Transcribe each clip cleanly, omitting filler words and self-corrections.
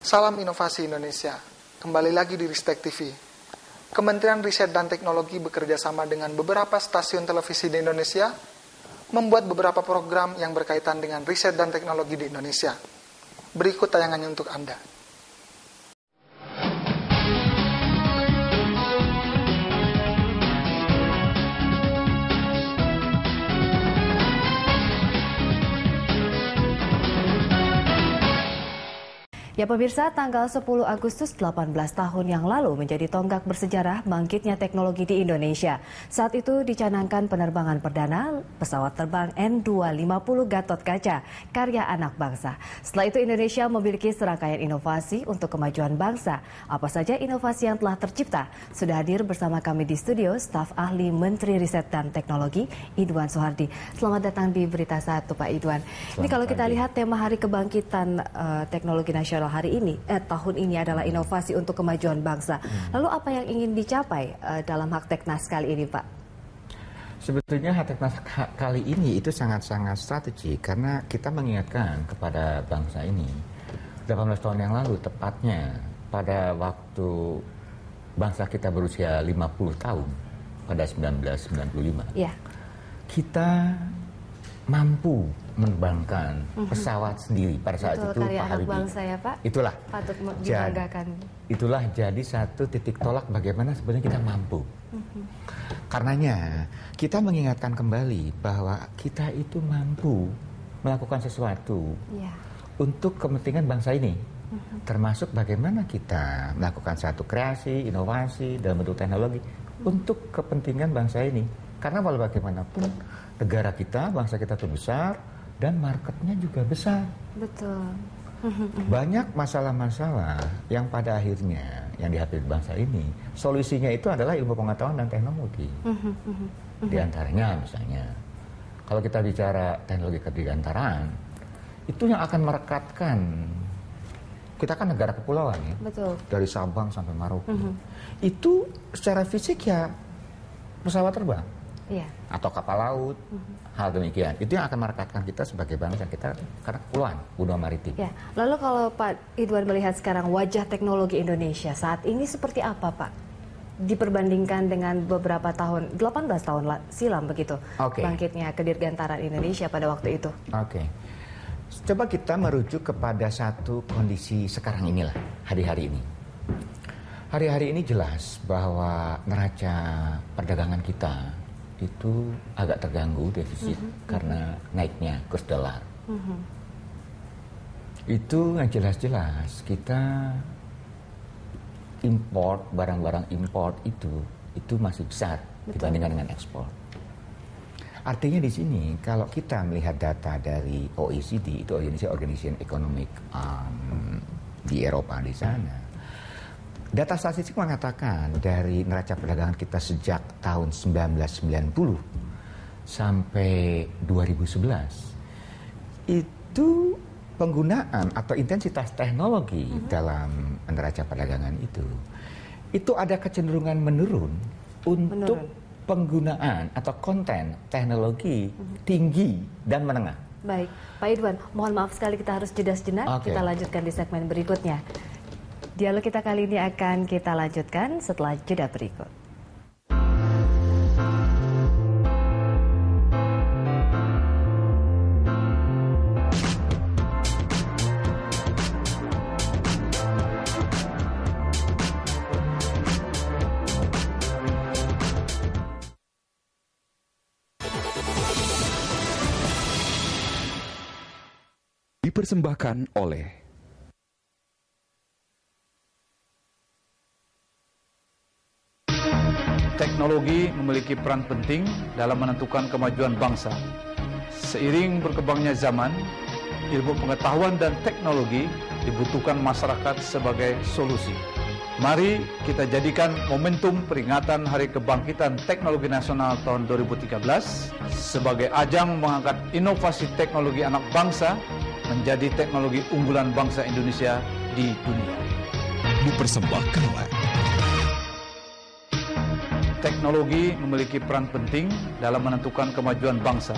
Salam Inovasi Indonesia, kembali lagi di Ristek TV. Kementerian Riset dan Teknologi bekerja sama dengan beberapa stasiun televisi di Indonesia, membuat beberapa program yang berkaitan dengan riset dan teknologi di Indonesia. Berikut tayangannya untuk Anda. Ya pemirsa, tanggal 10 Agustus 18 tahun yang lalu menjadi tonggak bersejarah bangkitnya teknologi di Indonesia. Saat itu dicanangkan penerbangan perdana pesawat terbang N250 Gatot Kaca, karya anak bangsa. Setelah itu Indonesia memiliki serangkaian inovasi untuk kemajuan bangsa. Apa saja inovasi yang telah tercipta? Sudah hadir bersama kami di studio staf ahli Menteri Riset dan Teknologi, Idwan Soehardi. Selamat datang di Berita Satu, Pak Idwan. Ini kalau kita lihat tema Hari Kebangkitan Teknologi Nasional hari ini, tahun ini adalah inovasi untuk kemajuan bangsa. Lalu apa yang ingin dicapai dalam Hakteknas kali ini, Pak? Sebetulnya Hakteknas kali ini itu sangat-sangat strategik karena kita mengingatkan kepada bangsa ini 18 tahun yang lalu, tepatnya pada waktu bangsa kita berusia 50 tahun pada 1995. Ya. Kita mampu menerbangkan pesawat sendiri pada saat itu, karya Pak anak Habibie. Bangsa ya, Pak. Itulah patut dibanggakan. Itulah jadi satu titik tolak bagaimana sebenarnya kita mampu. Karenanya kita mengingatkan kembali bahwa kita itu mampu melakukan sesuatu untuk kepentingan bangsa ini. Termasuk bagaimana kita melakukan satu kreasi, inovasi dalam bentuk teknologi untuk kepentingan bangsa ini. Karena walau bagaimanapun negara kita, bangsa kita itu besar dan marketnya juga besar. Betul. Banyak masalah-masalah yang pada akhirnya yang dihadapi bangsa ini, solusinya itu adalah ilmu pengetahuan dan teknologi. Di antaranya misalnya, kalau kita bicara teknologi kedirgantaraan, itu yang akan merekatkan, kita kan negara kepulauan ya, betul, dari Sabang sampai Maroke. Itu secara fisik ya pesawat terbang. Atau kapal laut, hal demikian. Itu yang akan merekatkan kita sebagai bangsa kita karena kepulauan, benua maritim. Ya. Lalu kalau Pak Idwan melihat sekarang wajah teknologi Indonesia saat ini seperti apa, Pak? Diperbandingkan dengan beberapa tahun, 18 tahun silam begitu, bangkitnya kedirgantaran Indonesia pada waktu itu. Coba kita merujuk kepada satu kondisi sekarang inilah, hari-hari ini. Hari-hari ini jelas bahwa neraca perdagangan kita itu agak terganggu defisit karena naiknya kurs dolar. Itu yang jelas-jelas kita import, barang-barang import itu masih besar dibandingkan dengan ekspor. Artinya di sini kalau kita melihat data dari OECD, itu Organization Economic di Eropa di sana, data statistik mengatakan dari neraca perdagangan kita sejak tahun 1990 sampai 2011 itu penggunaan atau intensitas teknologi dalam neraca perdagangan itu ada kecenderungan menurun untuk penggunaan atau konten teknologi tinggi dan menengah. Baik, Pak Idwan, mohon maaf sekali kita harus jeda sejenak. Kita lanjutkan di segmen berikutnya. Dialog kita kali ini akan kita lanjutkan setelah jeda berikut. Dipersembahkan oleh teknologi memiliki peran penting dalam menentukan kemajuan bangsa. Seiring berkembangnya zaman, ilmu pengetahuan dan teknologi dibutuhkan masyarakat sebagai solusi. Mari kita jadikan momentum peringatan Hari Kebangkitan Teknologi Nasional tahun 2013 sebagai ajang mengangkat inovasi teknologi anak bangsa menjadi teknologi unggulan bangsa Indonesia di dunia. Dipersembahkan oleh teknologi memiliki peran penting dalam menentukan kemajuan bangsa.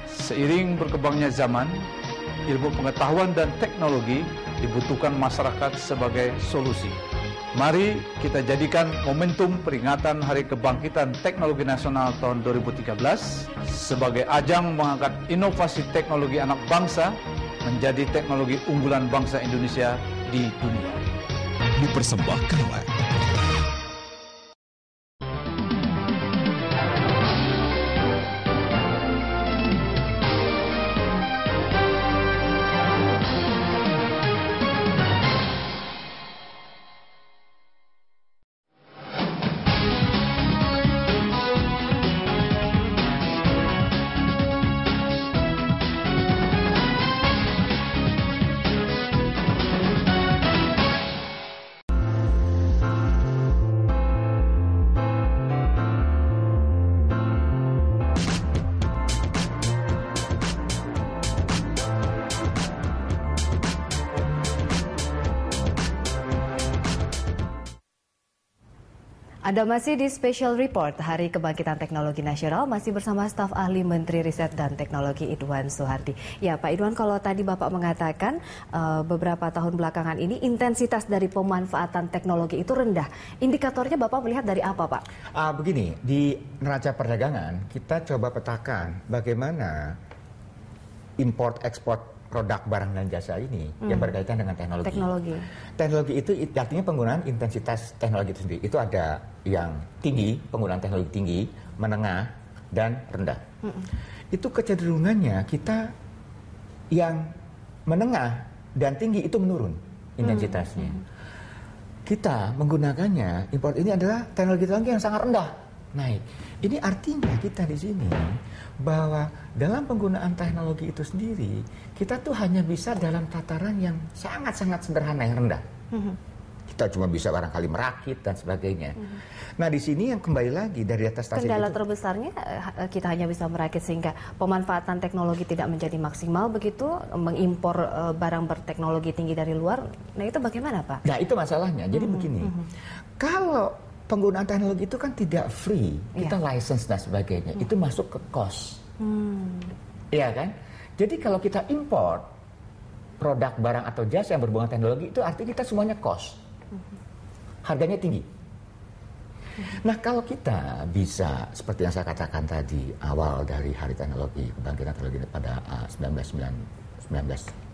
Seiring berkembangnya zaman, ilmu pengetahuan dan teknologi dibutuhkan masyarakat sebagai solusi. Mari kita jadikan momentum peringatan Hari Kebangkitan Teknologi Nasional tahun 2013 sebagai ajang mengangkat inovasi teknologi anak bangsa menjadi teknologi unggulan bangsa Indonesia di dunia. Dipersembahkan oleh Anda masih di Special Report Hari Kebangkitan Teknologi Nasional, masih bersama staf ahli Menteri Riset dan Teknologi Idwan Suhardi. Ya Pak Idwan, kalau tadi Bapak mengatakan beberapa tahun belakangan ini intensitas dari pemanfaatan teknologi itu rendah. Indikatornya Bapak melihat dari apa Pak? Begini, di neraca perdagangan kita coba petakan bagaimana import ekspor produk barang dan jasa ini yang berkaitan dengan teknologi. Teknologi itu artinya penggunaan intensitas teknologi itu sendiri. Itu ada yang tinggi, penggunaan teknologi tinggi, menengah, dan rendah. Itu kecenderungannya kita yang menengah dan tinggi itu menurun intensitasnya. Kita menggunakannya, import ini adalah teknologi yang sangat rendah, naik. Ini artinya kita di sini bahwa dalam penggunaan teknologi itu sendiri kita tuh hanya bisa dalam tataran yang sangat-sangat sederhana yang rendah. Kita cuma bisa barangkali merakit dan sebagainya. Nah di sini yang kembali lagi dari data statistik kendala itu, terbesarnya kita hanya bisa merakit sehingga pemanfaatan teknologi tidak menjadi maksimal begitu, mengimpor barang berteknologi tinggi dari luar. Nah itu bagaimana Pak? Nah itu masalahnya. Jadi begini, kalau penggunaan teknologi itu kan tidak free, kita license dan sebagainya, itu masuk ke cost, iya kan? Jadi kalau kita import produk, barang atau jasa yang berhubungan teknologi itu artinya kita semuanya cost, harganya tinggi. Nah kalau kita bisa seperti yang saya katakan tadi awal dari Hari Teknologi Kebangkitan Teknologi pada 19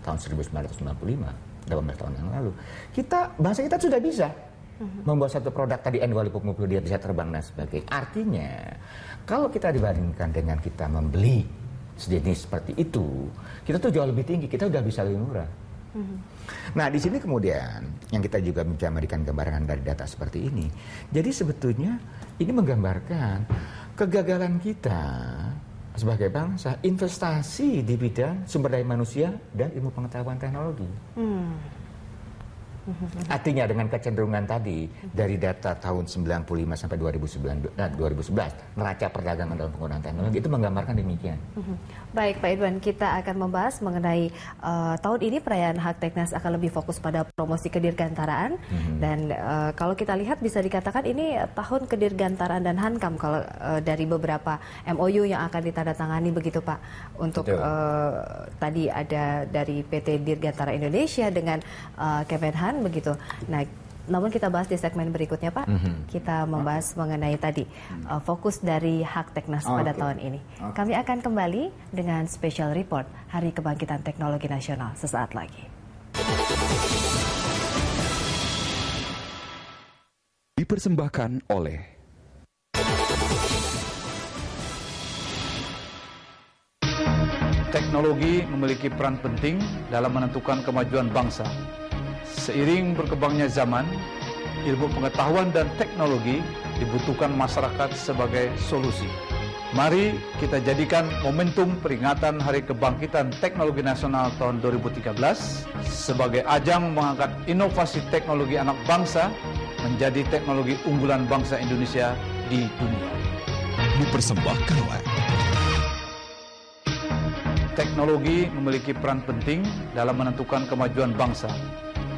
tahun 1995, 18 tahun yang lalu, bangsa kita sudah bisa membuat satu produk tadi N2050 dia bisa terbang dan sebagainya. Artinya kalau kita dibandingkan dengan kita membeli sejenis seperti itu, kita tuh jauh lebih tinggi, kita udah bisa lebih murah. Nah di sini kemudian yang kita juga bisa memberikan gambaran dari data seperti ini. Jadi sebetulnya ini menggambarkan kegagalan kita sebagai bangsa investasi di bidang sumber daya manusia dan ilmu pengetahuan teknologi. Artinya dengan kecenderungan tadi dari data tahun 95 sampai 2011 neraca perdagangan dalam penggunaan teknologi itu menggambarkan demikian. Baik Pak Idwan, kita akan membahas mengenai tahun ini perayaan Hak Teknas akan lebih fokus pada promosi kedirgantaraan dan kalau kita lihat bisa dikatakan ini tahun kedirgantaraan dan Hankam kalau dari beberapa MOU yang akan ditandatangani begitu Pak. Untuk tadi ada dari PT Dirgantara Indonesia dengan Kemenhan begitu. Nah, namun kita bahas di segmen berikutnya Pak. Kita membahas mengenai tadi fokus dari Hak Teknas pada tahun ini. Kami akan kembali dengan special report Hari Kebangkitan Teknologi Nasional sesaat lagi. Dipersembahkan oleh Teknologi memiliki peran penting dalam menentukan kemajuan bangsa. Seiring berkembangnya zaman, ilmu pengetahuan dan teknologi dibutuhkan masyarakat sebagai solusi. Mari kita jadikan momentum peringatan Hari Kebangkitan Teknologi Nasional tahun 2013 sebagai ajang mengangkat inovasi teknologi anak bangsa menjadi teknologi unggulan bangsa Indonesia di dunia. Dipersembahkan oleh Teknologi memiliki peran penting dalam menentukan kemajuan bangsa.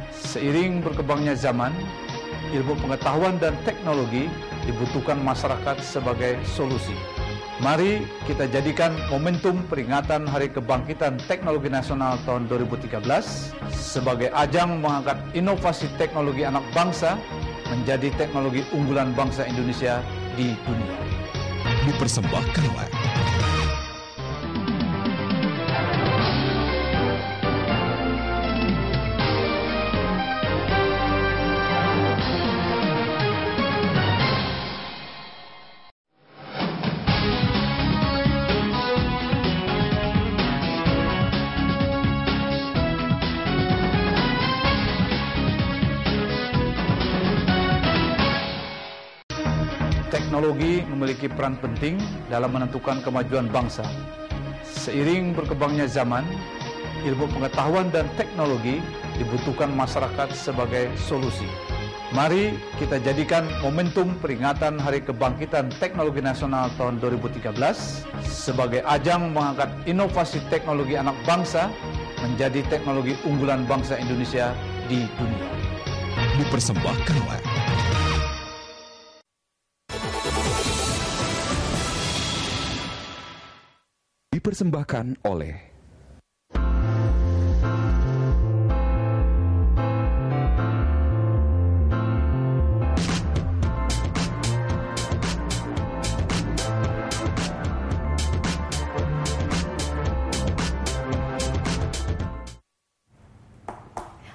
Seiring berkembangnya zaman, ilmu pengetahuan dan teknologi dibutuhkan masyarakat sebagai solusi. Mari kita jadikan momentum peringatan Hari Kebangkitan Teknologi Nasional tahun 2013 sebagai ajang mengangkat inovasi teknologi anak bangsa menjadi teknologi unggulan bangsa Indonesia di dunia. Dipersembahkan oleh Teknologi memiliki peran penting dalam menentukan kemajuan bangsa. Seiring berkembangnya zaman, ilmu pengetahuan dan teknologi dibutuhkan masyarakat sebagai solusi. Mari kita jadikan momentum peringatan Hari Kebangkitan Teknologi Nasional tahun 2013 sebagai ajang mengangkat inovasi teknologi anak bangsa menjadi teknologi unggulan bangsa Indonesia di dunia. dipersembahkan oleh dipersembahkan oleh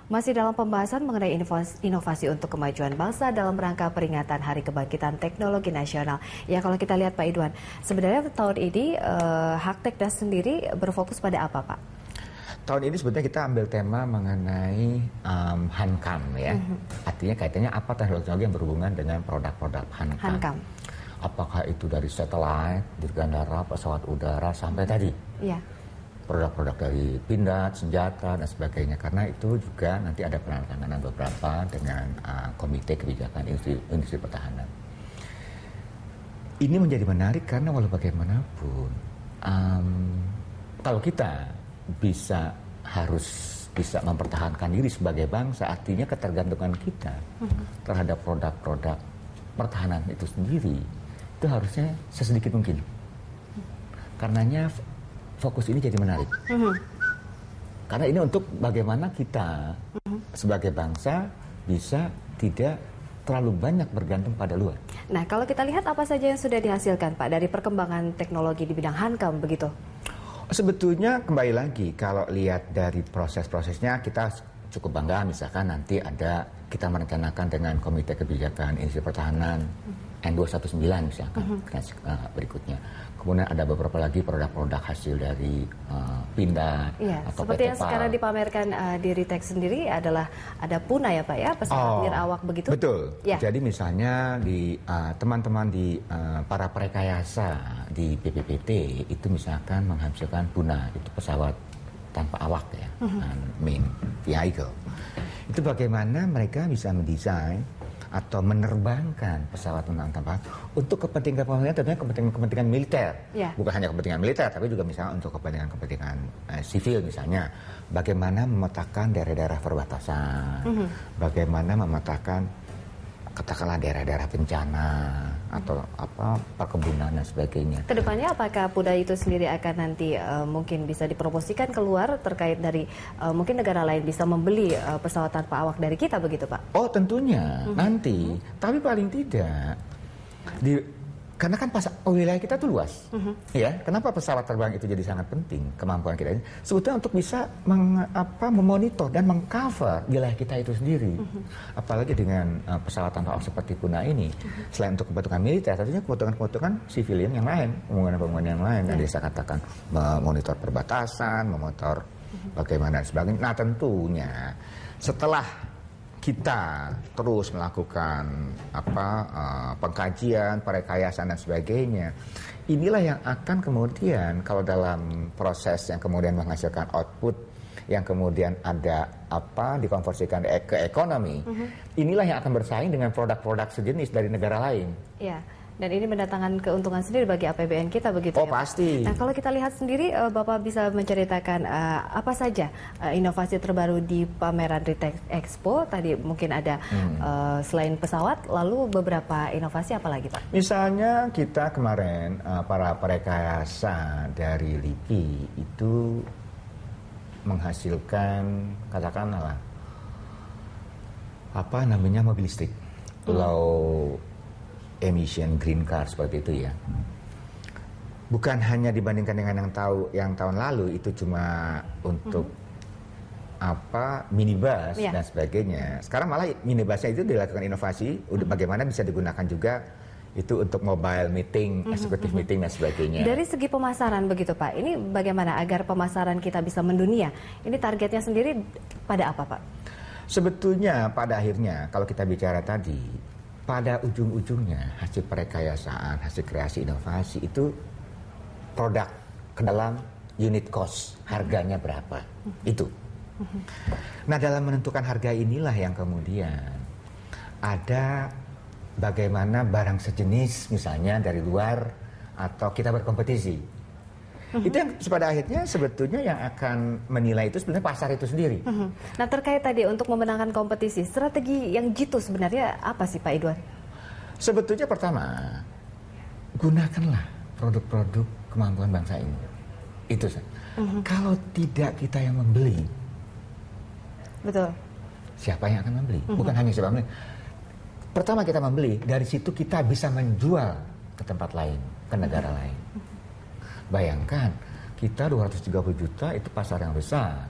Masih dalam pembahasan mengenai inovasi untuk kemajuan bangsa dalam rangka peringatan Hari Kebangkitan Teknologi Nasional. Ya, kalau kita lihat Pak Idwan, sebenarnya tahun ini Haktekdas sendiri berfokus pada apa, Pak? Tahun ini sebetulnya kita ambil tema mengenai Hankam ya. Artinya kaitannya apa teknologi yang berhubungan dengan produk-produk Hankam. Apakah itu dari satelit, dirgantara, pesawat udara sampai tadi. Iya. Produk-produk dari pindad, senjata, dan sebagainya. Karena itu juga nanti ada penandatanganan beberapa dengan Komite Kebijakan Industri Pertahanan. Ini menjadi menarik karena walau bagaimanapun, kalau kita harus bisa mempertahankan diri sebagai bangsa, artinya ketergantungan kita terhadap produk-produk pertahanan itu sendiri, itu harusnya sesedikit mungkin. Karenanya fokus ini jadi menarik. Karena ini untuk bagaimana kita sebagai bangsa bisa tidak terlalu banyak bergantung pada luar. Nah, kalau kita lihat apa saja yang sudah dihasilkan, Pak, dari perkembangan teknologi di bidang Hankam begitu? Sebetulnya kembali lagi, kalau lihat dari proses-prosesnya kita cukup bangga. Misalkan nanti kita merencanakan dengan Komite Kebijakan Industri Pertahanan N219 misalkan berikutnya. Kemudian ada beberapa lagi produk-produk hasil dari pindad atau seperti yang PTPAL. sekarang dipamerkan di Ritek sendiri adalah ada Puna ya, Pak ya, pesawat nirawak begitu. Betul. Ya. Jadi misalnya di teman-teman di para prekayasa di BPPT itu misalkan menghasilkan Puna, itu pesawat tanpa awak ya, main vehicle. Itu bagaimana mereka bisa mendesain atau menerbangkan pesawat tanpa untuk kepentingan tentunya kepentingan militer, bukan hanya kepentingan militer tapi juga misalnya untuk kepentingan sivil, misalnya bagaimana memetakan daerah-daerah perbatasan, bagaimana memetakan katakanlah daerah-daerah bencana atau perkebunan dan sebagainya. Kedepannya apakah Puna itu sendiri akan nanti mungkin bisa dipromosikan keluar terkait dari mungkin negara lain bisa membeli pesawat tanpa awak dari kita begitu, Pak? Oh tentunya nanti, tapi paling tidak karena kan wilayah kita tuh luas, ya. Kenapa pesawat terbang itu jadi sangat penting kemampuan kita ini? Sebetulnya untuk bisa memonitor dan mengcover wilayah kita itu sendiri. Apalagi dengan pesawat tanpa awak seperti Puna ini, selain untuk kebutuhan militer, tentunya kebutuhan sivilian yang lain, pembangunan yang lain. Yang saya katakan memonitor perbatasan, memonitor bagaimana dan sebagainya. Nah tentunya setelah kita terus melakukan pengkajian, perekayasaan dan sebagainya, inilah yang akan kemudian kalau dalam proses yang kemudian menghasilkan output yang kemudian ada dikonversikan ke ekonomi, inilah yang akan bersaing dengan produk-produk sejenis dari negara lain. Ya. Dan ini mendatangkan keuntungan sendiri bagi APBN kita begitu Oh ya, Pak? pasti. Nah kalau kita lihat sendiri, Bapak bisa menceritakan apa saja inovasi terbaru di pameran Ritex Expo. Tadi mungkin ada selain pesawat, lalu beberapa inovasi apa lagi Pak? Misalnya kita kemarin para perekayasa dari LIPI itu menghasilkan katakanlah apa namanya mobil listrik, low emission green car seperti itu ya. Bukan hanya dibandingkan dengan yang tahun lalu itu cuma untuk minibus dan sebagainya. Sekarang malah minibusnya itu dilakukan inovasi, bagaimana bisa digunakan juga itu untuk mobile meeting, executive meeting dan sebagainya. Dari segi pemasaran begitu Pak, ini bagaimana agar pemasaran kita bisa mendunia? Ini targetnya sendiri pada apa Pak? Sebetulnya pada akhirnya kalau kita bicara tadi, pada ujung-ujungnya hasil perekayasaan, hasil kreasi inovasi itu produk ke dalam unit cost, harganya berapa, itu. Nah dalam menentukan harga inilah yang kemudian ada bagaimana barang sejenis misalnya dari luar atau kita berkompetisi. Itu yang pada akhirnya sebetulnya yang akan menilai itu sebenarnya pasar itu sendiri. Nah terkait tadi untuk memenangkan kompetisi, strategi yang jitu sebenarnya apa sih Pak Idwan? Sebetulnya pertama, gunakanlah produk-produk kemampuan bangsa ini. Itu saja. Kalau tidak kita yang membeli, betul. Siapa yang akan membeli? Bukan hanya siapa membeli. Pertama kita membeli, dari situ kita bisa menjual ke tempat lain, ke negara lain. Bayangkan, kita 230 juta itu pasar yang besar.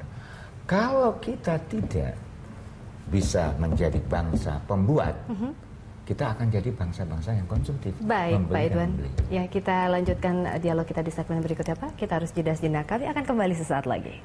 Kalau kita tidak bisa menjadi bangsa pembuat, kita akan jadi bangsa-bangsa yang konsumtif. Baik, Pak Idwan. Ya, kita lanjutkan dialog kita di segmen berikutnya, Pak. Kita harus jeda sejenak. Kami akan kembali sesaat lagi.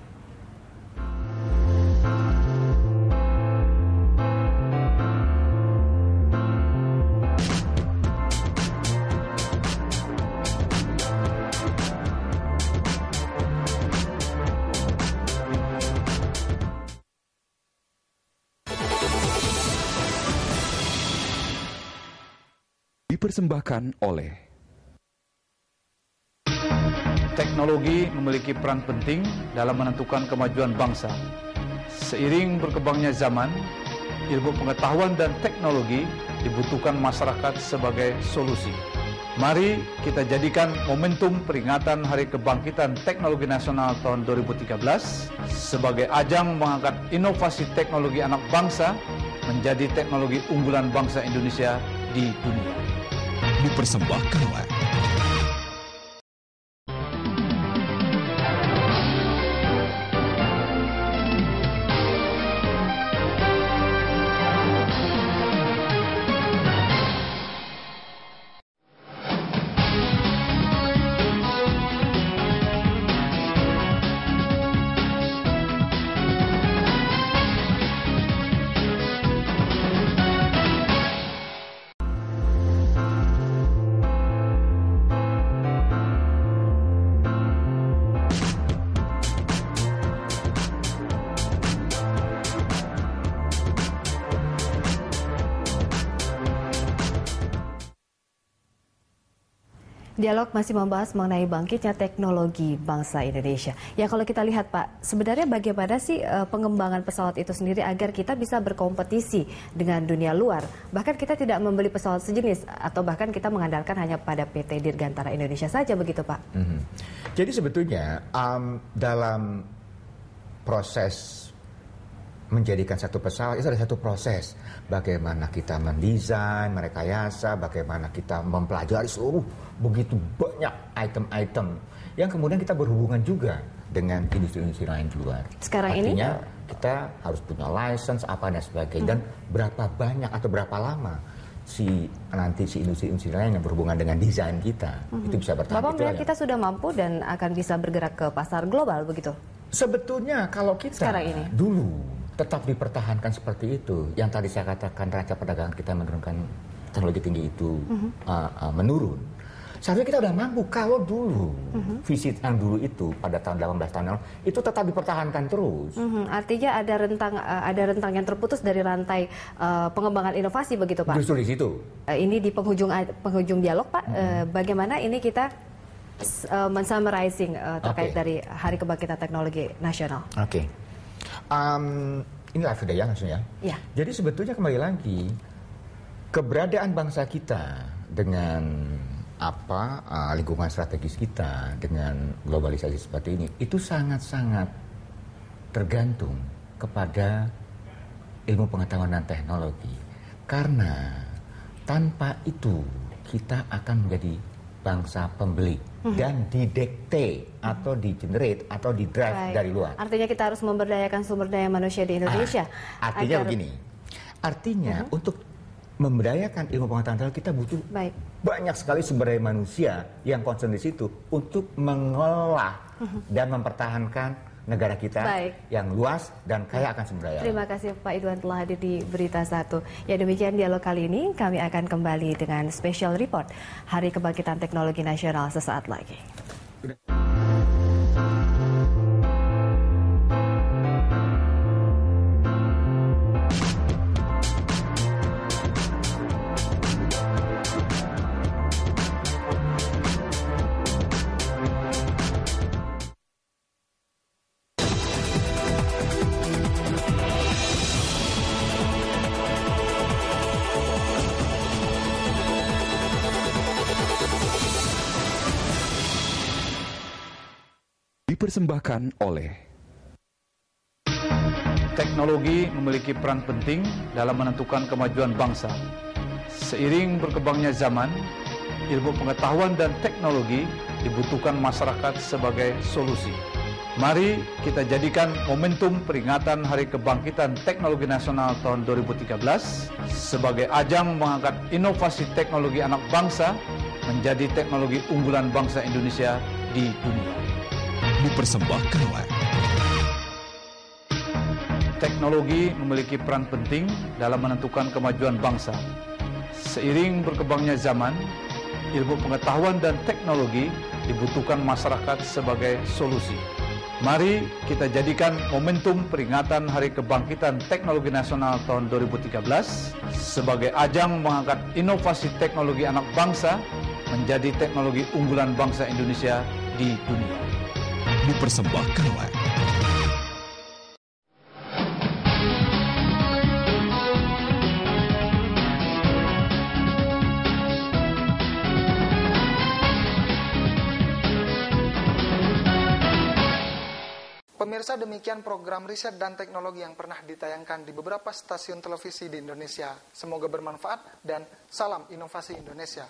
Dipersembahkan oleh Teknologi memiliki peran penting dalam menentukan kemajuan bangsa. Seiring berkembangnya zaman, ilmu pengetahuan dan teknologi dibutuhkan masyarakat sebagai solusi. Mari kita jadikan momentum peringatan Hari Kebangkitan Teknologi Nasional tahun 2013 sebagai ajang mengangkat inovasi teknologi anak bangsa menjadi teknologi unggulan bangsa Indonesia di dunia. Dipersembahkan oleh Dialog masih membahas mengenai bangkitnya teknologi bangsa Indonesia. Ya kalau kita lihat Pak, sebenarnya bagaimana sih pengembangan pesawat itu sendiri agar kita bisa berkompetisi dengan dunia luar. Bahkan kita tidak membeli pesawat sejenis atau bahkan kita mengandalkan hanya pada PT Dirgantara Indonesia saja begitu Pak. Jadi sebetulnya dalam proses menjadikan satu pesawat itu ada satu proses. Bagaimana kita mendesain, merekayasa, bagaimana kita mempelajari seluruh begitu banyak item-item yang kemudian kita berhubungan juga dengan industri-industri lain di luar. Sekarang artinya kita harus punya license apa dan sebagainya dan berapa banyak atau berapa lama nanti si industri-industri lain yang berhubungan dengan desain kita itu bisa bertahan. Bapak melihat kita sudah mampu dan akan bisa bergerak ke pasar global begitu? Sebetulnya kalau kita sekarang ini dulu tetap dipertahankan seperti itu, yang tadi saya katakan raca perdagangan kita menurunkan teknologi tinggi itu menurun. Seharusnya kita udah mampu. Kalau dulu visi yang dulu itu pada tahun 18 tahun lalu itu tetap dipertahankan terus. Artinya ada rentang yang terputus dari rantai pengembangan inovasi begitu Pak? Justru di situ. Ini di penghujung dialog Pak, bagaimana ini kita mensummarizing terkait dari Hari Kebangkitan Teknologi Nasional? Oke. Ini live ya maksudnya. Ya. Jadi sebetulnya kembali lagi keberadaan bangsa kita dengan lingkungan strategis kita dengan globalisasi seperti ini itu sangat-sangat tergantung kepada ilmu pengetahuan dan teknologi. Karena tanpa itu kita akan menjadi bangsa pembeli dan didikte atau di-generate atau di-drive dari luar. Artinya kita harus memberdayakan sumber daya manusia di Indonesia. Artinya begini. Artinya untuk memberdayakan ilmu pengetahuan kita butuh banyak sekali sumber daya manusia yang concern di situ untuk mengelola dan mempertahankan negara kita yang luas dan kaya akan sumber daya. Terima kasih Pak Idwan telah hadir di Berita 1. Ya demikian dialog kali ini, kami akan kembali dengan special report Hari Kebangkitan Teknologi Nasional sesaat lagi. Dipersembahkan oleh Teknologi memiliki peran penting dalam menentukan kemajuan bangsa. Seiring berkembangnya zaman, ilmu pengetahuan dan teknologi dibutuhkan masyarakat sebagai solusi. Mari kita jadikan momentum peringatan Hari Kebangkitan Teknologi Nasional tahun 2013 sebagai ajang mengangkat inovasi teknologi anak bangsa menjadi teknologi unggulan bangsa Indonesia di dunia. Dipersembahkan oleh Teknologi memiliki peran penting dalam menentukan kemajuan bangsa. Seiring berkembangnya zaman, ilmu pengetahuan dan teknologi dibutuhkan masyarakat sebagai solusi. Mari kita jadikan momentum peringatan Hari Kebangkitan Teknologi Nasional tahun 2013 sebagai ajang mengangkat inovasi teknologi anak bangsa menjadi teknologi unggulan bangsa Indonesia di dunia. Dipersembahkan oleh Pemirsa, demikian program riset dan teknologi yang pernah ditayangkan di beberapa stasiun televisi di Indonesia. Semoga bermanfaat dan salam inovasi Indonesia.